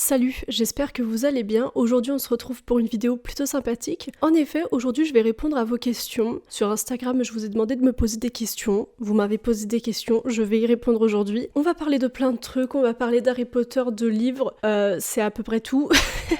Salut, j'espère que vous allez bien. Aujourd'hui on se retrouve pour une vidéo plutôt sympathique. En effet, aujourd'hui je vais répondre à vos questions. Sur Instagram, je vous ai demandé de me poser des questions. Vous m'avez posé des questions, je vais y répondre aujourd'hui. On va parler de plein de trucs, on va parler d'Harry Potter, de livres, c'est à peu près tout.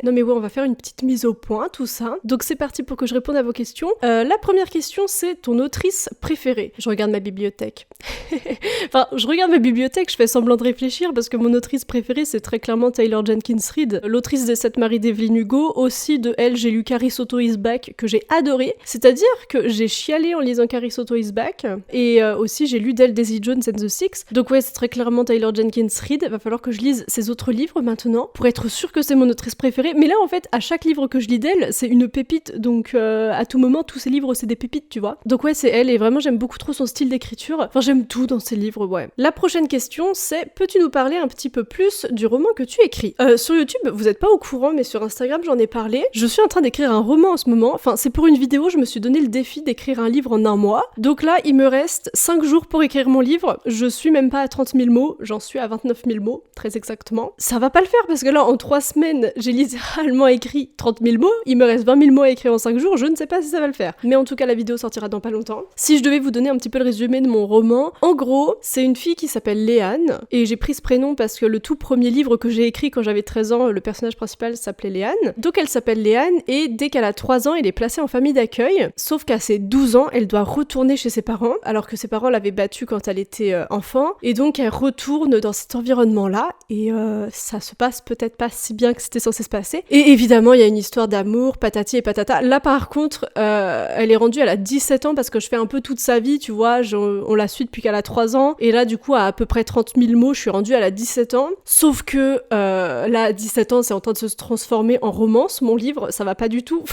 Non mais ouais, on va faire une petite mise au point, tout ça. Donc c'est parti pour que je réponde à vos questions. La première question, c'est ton autrice préférée. Je regarde ma bibliothèque. Enfin, je regarde ma bibliothèque, je fais semblant de réfléchir parce que mon autrice préférée, c'est très clairement Taylor Jenkins Reid, l'autrice des 7 maris d'Evelyn Hugo. Aussi de elle, j'ai lu Caris-Otto is Back, que j'ai adoré. C'est-à-dire que j'ai chialé en lisant Caris-Otto is Back. Et aussi, j'ai lu d'elle Daisy Jones and the Six. Donc ouais, c'est très clairement Taylor Jenkins Reid. Va falloir que je lise ses autres livres maintenant, pour être sûre que c'est mon autrice préférée. Mais là, en fait, à chaque livre que je lis d'elle, c'est une pépite. Donc à tout moment, tous ses livres, c'est des pépites, tu vois. Donc ouais, c'est elle. Et vraiment, j'aime beaucoup trop son style d'écriture. Enfin, j'aime tout dans ses livres, ouais. La prochaine question, c'est: peux-tu nous parler un petit peu plus du roman que tu écris? Sur YouTube, vous êtes pas au courant, mais sur Instagram, j'en ai parlé. Je suis en train d'écrire un roman en ce moment. Enfin, c'est pour une vidéo, je me suis donné le défi d'écrire un livre en un mois. Donc là, il me reste 5 jours pour écrire mon livre. Je suis même pas à 30 000 mots, j'en suis à 29 000 mots, très exactement. Ça va pas le faire parce que là, en 3 semaines, j'ai littéralement écrit 30 000 mots. Il me reste 20 000 mots à écrire en 5 jours, je ne sais pas si ça va le faire. Mais en tout cas, la vidéo sortira dans pas longtemps. Si je devais vous donner un petit peu le résumé de mon roman, en gros, c'est une fille qui s'appelle Léane, et j'ai pris ce prénom parce que le tout premier livre que j'ai écrit quand j'avais 13 ans, le personnage principal s'appelait Léane. Donc elle s'appelle Léane, et dès qu'elle a 3 ans, elle est placée en famille d'accueil, sauf qu'à ses 12 ans, elle doit retourner chez ses parents, alors que ses parents l'avaient battue quand elle était enfant, et donc elle retourne dans cet environnement-là, et ça se passe peut-être pas si bien que c'était censé se passer. Et évidemment, il y a une histoire d'amour, patati et patata. Là par contre, elle est rendue, elle a 17 ans, parce que je fais un peu toute sa vie, tu vois, on la suit depuis qu'elle a 3 ans, et là du coup, à peu près 30 000 mots, je suis rendue à la 17 ans, sauf que là, à 17 ans, c'est en train de se transformer en romance, mon livre, ça va pas du tout.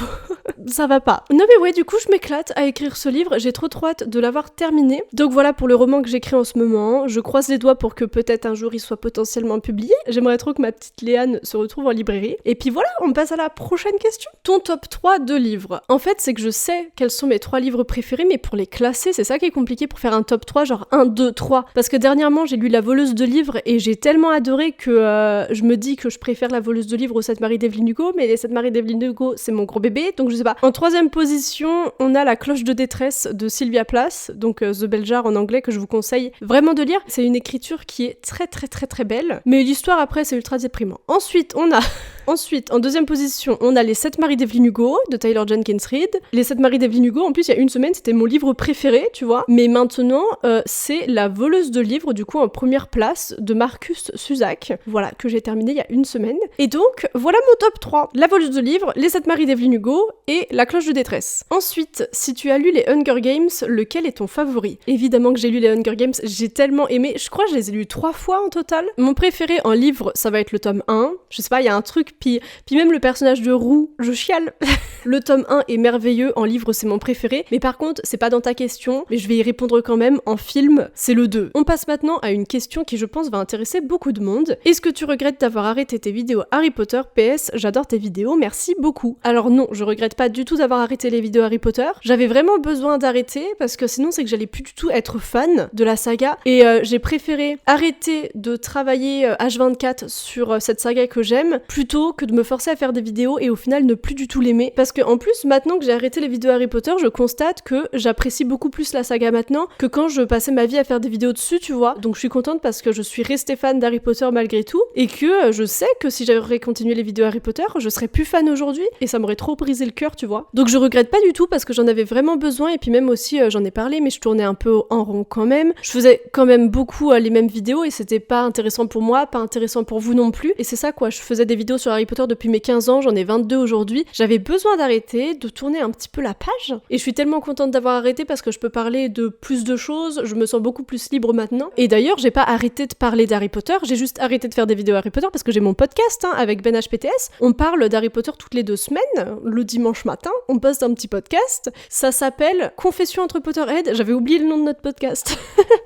Ça va pas. Non mais ouais, du coup, je m'éclate à écrire ce livre, j'ai trop hâte de l'avoir terminé. Donc voilà pour le roman que j'écris en ce moment, je croise les doigts pour que peut-être un jour il soit potentiellement publié. J'aimerais trop que ma petite Léane se retrouve en librairie. Et puis voilà, on passe à la prochaine question. Ton top 3 de livres. En fait, c'est que je sais quels sont mes 3 livres préférés, mais pour les classer, c'est ça qui est compliqué pour faire un top 3, genre 1, 2, 3. Parce que dernièrement, j'ai lu La voleuse de livres et j'ai tellement adoré que je me dis que je préfère La voleuse de livres aux 7 maris d'Evelyn Hugo, mais les 7 maris d'Evelyn Hugo, c'est mon gros bébé, donc je sais pas. En 3e position, on a La cloche de détresse de Sylvia Plath, donc The Bell Jar en anglais, que je vous conseille vraiment de lire. C'est une écriture qui est très très très très belle, mais l'histoire après c'est ultra déprimant. Ensuite, en 2e position, on a Les 7 maris d'Evelyn Hugo de Taylor Jenkins Reid. Les 7 maris d'Evelyn Hugo, en plus il y a une semaine, c'était mon livre préféré, tu vois. Mais maintenant, c'est La voleuse de livres, du coup en première place, de Marcus Zusak, voilà, que j'ai terminé il y a une semaine. Et donc, voilà mon top 3. La voleuse de livres, Les 7 maris d'Evelyn Hugo et La cloche de détresse. Ensuite, si tu as lu les Hunger Games, lequel est ton favori? Évidemment que j'ai lu les Hunger Games, j'ai tellement aimé, je crois que je les ai lus 3 fois en total. Mon préféré en livre, ça va être le tome 1. Je sais pas, il y a un truc, puis même le personnage de Roux, je chiale. Le tome 1 est merveilleux, en livre c'est mon préféré, mais par contre, c'est pas dans ta question, mais je vais y répondre quand même, en film, c'est le 2. On passe maintenant à une question qui je pense va intéresser beaucoup de monde. Est-ce que tu regrettes d'avoir arrêté tes vidéos Harry Potter? PS, j'adore tes vidéos, merci beaucoup. Alors non, je regrette pas du tout d'avoir arrêté les vidéos Harry Potter. J'avais vraiment besoin d'arrêter, parce que sinon c'est que j'allais plus du tout être fan de la saga, et j'ai préféré arrêter de travailler H24 sur cette saga que j'aime, plutôt que de me forcer à faire des vidéos et au final ne plus du tout l'aimer. Parce que en plus, maintenant que j'ai arrêté les vidéos Harry Potter, je constate que j'apprécie beaucoup plus la saga maintenant que quand je passais ma vie à faire des vidéos dessus, tu vois. Donc je suis contente parce que je suis restée fan d'Harry Potter malgré tout, et que je sais que si j'avais continué les vidéos Harry Potter, je serais plus fan aujourd'hui, et ça m'aurait trop brisé le cœur, tu vois. Donc je regrette pas du tout parce que j'en avais vraiment besoin, et puis même aussi, j'en ai parlé, mais je tournais un peu en rond quand même. Je faisais quand même beaucoup les mêmes vidéos, et c'était pas intéressant pour moi, pas intéressant pour vous non plus, et c'est ça quoi, je faisais des vidéos sur Harry Potter depuis mes 15 ans, j'en ai 22 aujourd'hui, j'avais besoin d'arrêter, de tourner un petit peu la page, et je suis tellement contente d'avoir arrêté parce que je peux parler de plus de choses, je me sens beaucoup plus libre maintenant, et d'ailleurs j'ai pas arrêté de parler d'Harry Potter, j'ai juste arrêté de faire des vidéos Harry Potter parce que j'ai mon podcast avec Ben HPTS, on parle d'Harry Potter toutes les 2 semaines, le dimanche matin, on poste un petit podcast, ça s'appelle Confessions entre Potterhead, j'avais oublié le nom de notre podcast.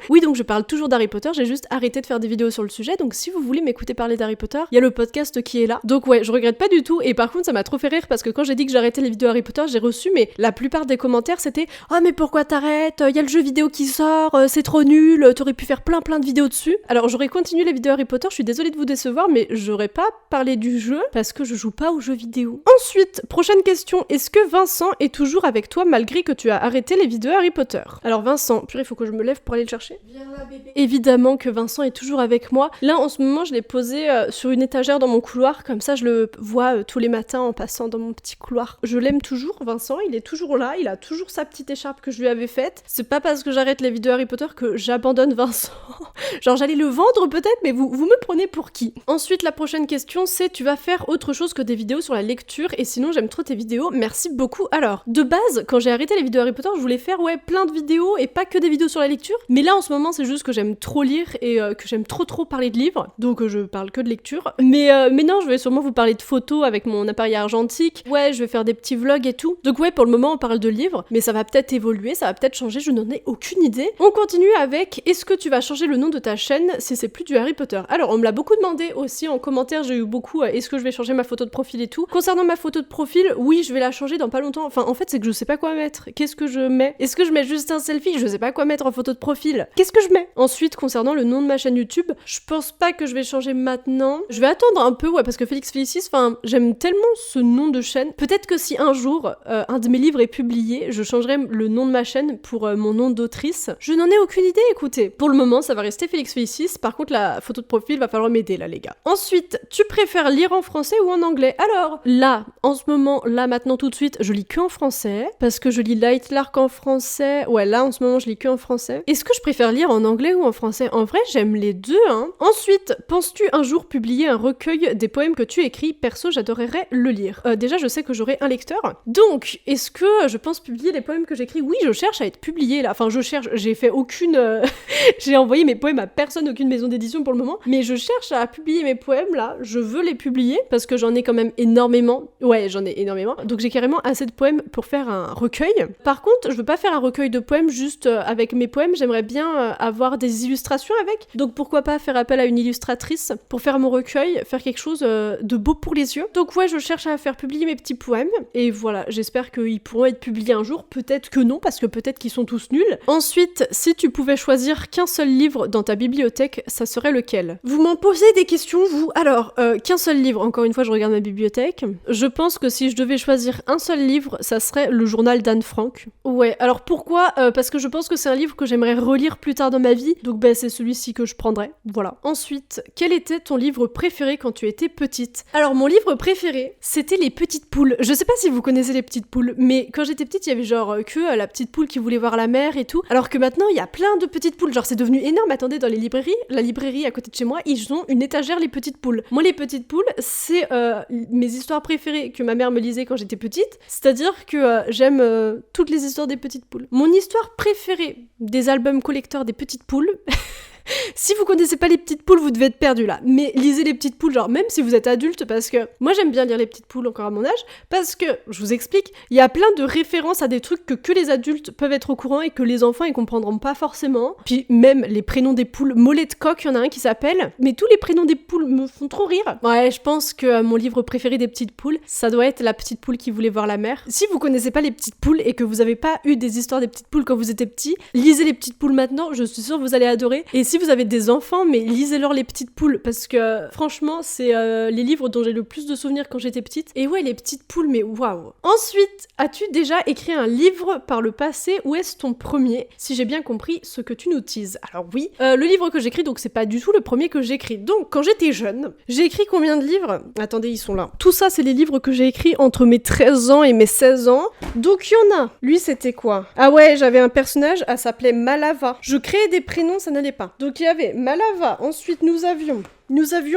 Oui, donc je parle toujours d'Harry Potter, j'ai juste arrêté de faire des vidéos sur le sujet, donc si vous voulez m'écouter parler d'Harry Potter, il y a le podcast qui est là. Donc Donc ouais, je regrette pas du tout. Et par contre, ça m'a trop fait rire parce que quand j'ai dit que j'arrêtais les vidéos Harry Potter, j'ai reçu, mais la plupart des commentaires c'était « Ah mais pourquoi t'arrêtes? Y a le jeu vidéo qui sort, c'est trop nul, t'aurais pu faire plein de vidéos dessus. » Alors j'aurais continué les vidéos Harry Potter, je suis désolée de vous décevoir, mais j'aurais pas parlé du jeu parce que je joue pas aux jeux vidéo. Ensuite, prochaine question, est-ce que Vincent est toujours avec toi malgré que tu as arrêté les vidéos Harry Potter? Alors Vincent, purée, faut que je me lève pour aller le chercher. Viens là bébé. Évidemment que Vincent est toujours avec moi. Là en ce moment je l'ai posé sur une étagère dans mon couloir, comme ça je le vois tous les matins en passant dans mon petit couloir. Je l'aime toujours, Vincent, il est toujours là, il a toujours sa petite écharpe que je lui avais faite. C'est pas parce que j'arrête les vidéos Harry Potter que j'abandonne Vincent. Genre j'allais le vendre peut-être, mais vous me prenez pour qui? Ensuite la prochaine question c'est tu vas faire autre chose que des vidéos sur la lecture et sinon j'aime trop tes vidéos, merci beaucoup. Alors de base quand j'ai arrêté les vidéos Harry Potter je voulais faire plein de vidéos et pas que des vidéos sur la lecture, mais là en ce moment c'est juste que j'aime trop lire et que j'aime trop parler de livres, donc je parle que de lecture. Mais non, je vais sûrement vous parler de photos avec mon appareil argentique, ouais je vais faire des petits vlogs et tout, donc ouais pour le moment on parle de livres, mais ça va peut-être évoluer, ça va peut-être changer, je n'en ai aucune idée. On continue avec est-ce que tu vas changer le nom de ta chaîne si c'est plus du Harry Potter? Alors on me l'a beaucoup demandé aussi en commentaire, j'ai eu beaucoup est-ce que je vais changer ma photo de profil et tout. Concernant ma photo de profil, oui je vais la changer dans pas longtemps, enfin en fait c'est que je sais pas quoi mettre. Qu'est-ce que je mets? Est-ce que je mets juste un selfie? Je sais pas quoi mettre en photo de profil. Qu'est-ce que je mets? Ensuite concernant le nom de ma chaîne YouTube, je pense pas que je vais changer maintenant. Je vais attendre un peu, ouais, parce que Félix Félicis, enfin, j'aime tellement ce nom de chaîne. Peut-être que si un jour, un de mes livres est publié, je changerai le nom de ma chaîne pour mon nom d'autrice. Je n'en ai aucune idée, écoutez. Pour le moment, ça va rester Félix Félicis. Par contre, la photo de profil, va falloir m'aider, là, les gars. Ensuite, tu préfères lire en français ou en anglais? Alors, là, en ce moment, là, maintenant, tout de suite, je lis que en français, parce que je lis Light Lark en français. Ouais, là, en ce moment, je lis que en français. Est-ce que je préfère lire en anglais ou en français? En vrai, j'aime les deux, hein. Ensuite, penses-tu un jour publier un recueil des poèmes que tu écris? Perso, j'adorerais le lire. Déjà, je sais que j'aurai un lecteur. Donc, est-ce que je pense publier les poèmes que j'écris? Oui, je cherche à être publiée, là. Enfin, je cherche, j'ai fait aucune... j'ai envoyé mes poèmes à personne, aucune maison d'édition pour le moment. Mais je cherche à publier mes poèmes, là. Je veux les publier, parce que j'en ai quand même énormément. Ouais, j'en ai énormément. Donc, j'ai carrément assez de poèmes pour faire un recueil. Par contre, je veux pas faire un recueil de poèmes juste avec mes poèmes. J'aimerais bien avoir des illustrations avec. Donc, pourquoi pas faire appel à une illustratrice pour faire mon recueil, faire quelque chose de beau pour les yeux. Donc ouais, je cherche à faire publier mes petits poèmes, et voilà, j'espère qu'ils pourront être publiés un jour, peut-être que non, parce que peut-être qu'ils sont tous nuls. Ensuite, si tu pouvais choisir qu'un seul livre dans ta bibliothèque, ça serait lequel? Vous m'en posez des questions, vous? Alors, qu'un seul livre, encore une fois, je regarde ma bibliothèque. Je pense que si je devais choisir un seul livre, ça serait le journal d'Anne Frank. Ouais, alors pourquoi? Parce que je pense que c'est un livre que j'aimerais relire plus tard dans ma vie, donc ben c'est celui-ci que je prendrais, voilà. Ensuite, quel était ton livre préféré quand tu étais petite? Alors mon livre préféré, c'était Les Petites Poules. Je sais pas si vous connaissez Les Petites Poules, mais quand j'étais petite, il y avait genre que la petite poule qui voulait voir la mer et tout, alors que maintenant il y a plein de petites poules, genre c'est devenu énorme. Attendez, dans les librairies, la librairie à côté de chez moi, ils ont une étagère Les Petites Poules. Moi les Petites Poules, c'est mes histoires préférées que ma mère me lisait quand j'étais petite, c'est-à-dire que j'aime toutes les histoires des petites poules. Mon histoire préférée des albums collecteurs des petites poules... Si vous connaissez pas Les Petites Poules, vous devez être perdu là. Mais lisez Les Petites Poules, genre même si vous êtes adulte, parce que moi j'aime bien lire Les Petites Poules encore à mon âge, parce que, je vous explique, il y a plein de références à des trucs que les adultes peuvent être au courant et que les enfants ils comprendront pas forcément. Puis même les prénoms des poules, Mollet de Coq, il y en a un qui s'appelle, mais tous les prénoms des poules me font trop rire. Ouais, je pense que mon livre préféré des petites poules, ça doit être La Petite Poule qui voulait voir la mer. Si vous connaissez pas Les Petites Poules et que vous avez pas eu des histoires des petites poules quand vous étiez petit, lisez Les Petites Poules maintenant, je suis sûre que vous allez adorer. Et si vous avez des enfants, mais lisez-leur Les Petites Poules, parce que franchement c'est les livres dont j'ai le plus de souvenirs quand j'étais petite. Et ouais, Les Petites Poules, mais waouh. Ensuite, as-tu déjà écrit un livre par le passé ou est-ce ton premier, si j'ai bien compris ce que tu nous teases? Alors oui, le livre que j'écris, donc c'est pas du tout le premier que j'écris. Donc quand j'étais jeune, j'ai écrit combien de livres? Attendez, ils sont là. Tout ça c'est les livres que j'ai écrits entre mes 13 ans et mes 16 ans. Donc il y en a. Lui c'était quoi? Ah ouais, j'avais un personnage, elle s'appelait Malava. Je créais des prénoms, ça n'allait pas. Donc il y avait Malava. Ensuite nous avions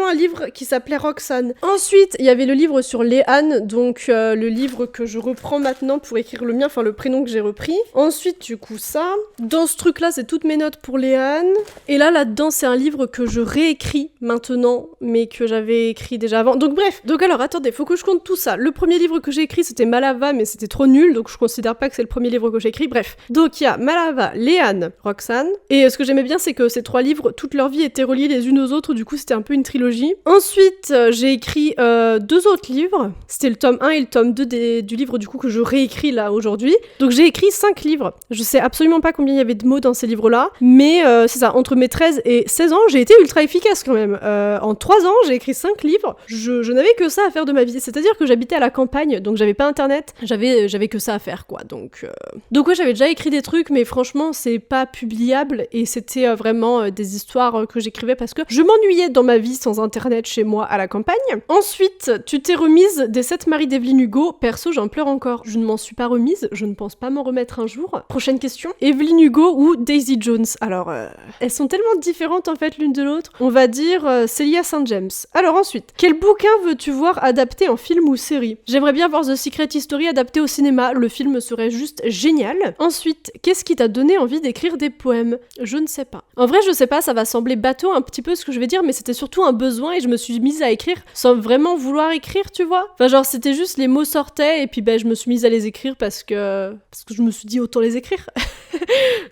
un livre qui s'appelait Roxane. Ensuite, il y avait le livre sur Léane, donc le livre que je reprends maintenant pour écrire le mien, enfin le prénom que j'ai repris. Ensuite, du coup, ça. Dans ce truc-là, c'est toutes mes notes pour Léane. Et là-dedans, c'est un livre que je réécris maintenant, mais que j'avais écrit déjà avant. Donc bref, donc alors, attendez, faut que je compte tout ça. Le premier livre que j'ai écrit, c'était Malava, mais c'était trop nul, donc je considère pas que c'est le premier livre que j'ai écrit. Bref, donc il y a Malava, Léane, Roxane. Et ce que j'aimais bien, c'est que ces trois livres, toute leur vie étaient reliées les unes aux autres, du coup, c'était un peu une trilogie. Ensuite, j'ai écrit 2 autres livres. C'était le tome 1 et le tome 2 du livre du coup que je réécris là aujourd'hui. Donc j'ai écrit 5 livres. Je sais absolument pas combien il y avait de mots dans ces livres-là, mais c'est ça, entre mes 13 et 16 ans, j'ai été ultra efficace quand même. En 3 ans, j'ai écrit 5 livres. Je n'avais que ça à faire de ma vie. C'est-à-dire que j'habitais à la campagne, donc j'avais pas internet, j'avais que ça à faire quoi. Donc ouais, j'avais déjà écrit des trucs, mais franchement, c'est pas publiable et c'était vraiment des histoires que j'écrivais parce que je m'ennuyais dans ma vie sans internet chez moi à la campagne. Ensuite, tu t'es remise des 7 maris d'Evelyn Hugo. Perso, j'en pleure encore. Je ne m'en suis pas remise, je ne pense pas m'en remettre un jour. Prochaine question. Evelyn Hugo ou Daisy Jones? Alors, elles sont tellement différentes en fait l'une de l'autre. On va dire Celia St. James. Alors ensuite, quel bouquin veux-tu voir adapté en film ou série? J'aimerais bien voir The Secret History adapté au cinéma. Le film serait juste génial. Ensuite, qu'est-ce qui t'a donné envie d'écrire des poèmes? Je ne sais pas. En vrai, je sais pas, ça va sembler bateau un petit peu ce que je vais dire, mais c'était surtout un besoin et je me suis mise à écrire sans vraiment vouloir écrire, tu vois. Enfin, genre, c'était juste les mots sortaient et puis je me suis mise à les écrire parce que je me suis dit autant les écrire.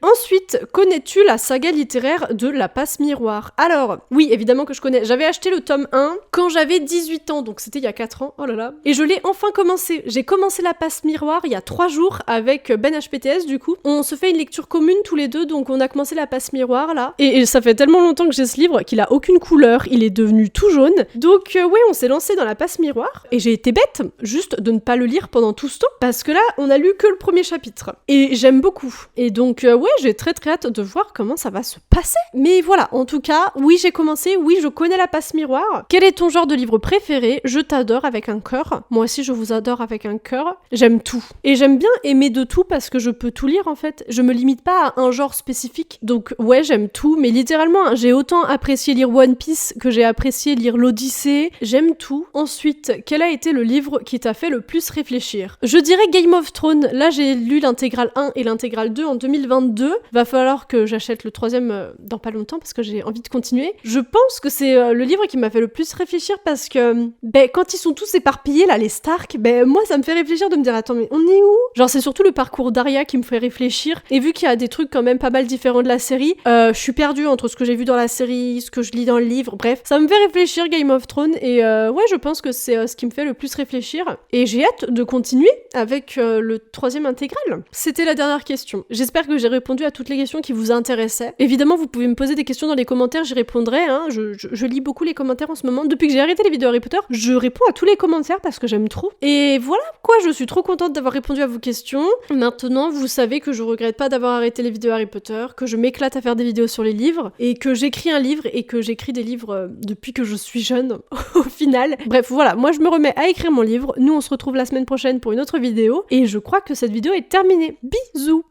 Ensuite, connais-tu la saga littéraire de La Passe Miroir? Alors, oui, évidemment que je connais. J'avais acheté le tome 1 quand j'avais 18 ans, donc c'était il y a 4 ans, oh là là. Et je l'ai enfin commencé. J'ai commencé La Passe Miroir il y a 3 jours avec Ben HPTS du coup. On se fait une lecture commune tous les deux, donc on a commencé La Passe Miroir là. Et ça fait tellement longtemps que j'ai ce livre qu'il a aucune couleur, il est devenu tout jaune. Donc ouais, on s'est lancé dans La Passe Miroir. Et j'ai été bête, juste de ne pas le lire pendant tout ce temps, parce que là, on a lu que le premier chapitre. Et j'aime beaucoup. Et donc ouais, j'ai très hâte de voir comment ça va se passer. Mais voilà, en tout cas, oui j'ai commencé, oui je connais La Passe Miroir. Quel est ton genre de livre préféré? Je t'adore avec un cœur. Moi aussi je vous adore avec un cœur. J'aime tout. Et j'aime bien aimer de tout parce que je peux tout lire en fait. Je me limite pas à un genre spécifique. Donc ouais, j'aime tout, mais littéralement, hein, j'ai autant apprécié lire One Piece que j'ai apprécié lire l'Odyssée. J'aime tout. Ensuite, quel a été le livre qui t'a fait le plus réfléchir? Je dirais Game of Thrones. Là j'ai lu l'intégrale 1 et l'intégrale 2 en 2022. Va falloir que j'achète le 3e dans pas longtemps parce que j'ai envie de continuer. Je pense que c'est le livre qui m'a fait le plus réfléchir parce que quand ils sont tous éparpillés là, les Stark, moi ça me fait réfléchir de me dire attends mais on est où? Genre c'est surtout le parcours d'Arya qui me fait réfléchir et vu qu'il y a des trucs quand même pas mal différents de la série, je suis perdue entre ce que j'ai vu dans la série, ce que je lis dans le livre, bref, ça me fait réfléchir Game of Thrones et ouais je pense que c'est ce qui me fait le plus réfléchir et j'ai hâte de continuer avec le 3e intégral. C'était la dernière question. J'espère que j'ai répondu à toutes les questions qui vous intéressaient. Évidemment, vous pouvez me poser des questions dans les commentaires, j'y répondrai. Hein. Je lis beaucoup les commentaires en ce moment. Depuis que j'ai arrêté les vidéos Harry Potter, je réponds à tous les commentaires parce que j'aime trop. Et voilà quoi, je suis trop contente d'avoir répondu à vos questions. Maintenant, vous savez que je regrette pas d'avoir arrêté les vidéos Harry Potter, que je m'éclate à faire des vidéos sur les livres, et que j'écris un livre et que j'écris des livres depuis que je suis jeune, au final. Bref, voilà, moi je me remets à écrire mon livre. Nous, on se retrouve la semaine prochaine pour une autre vidéo, et je crois que cette vidéo est terminée. Bisous!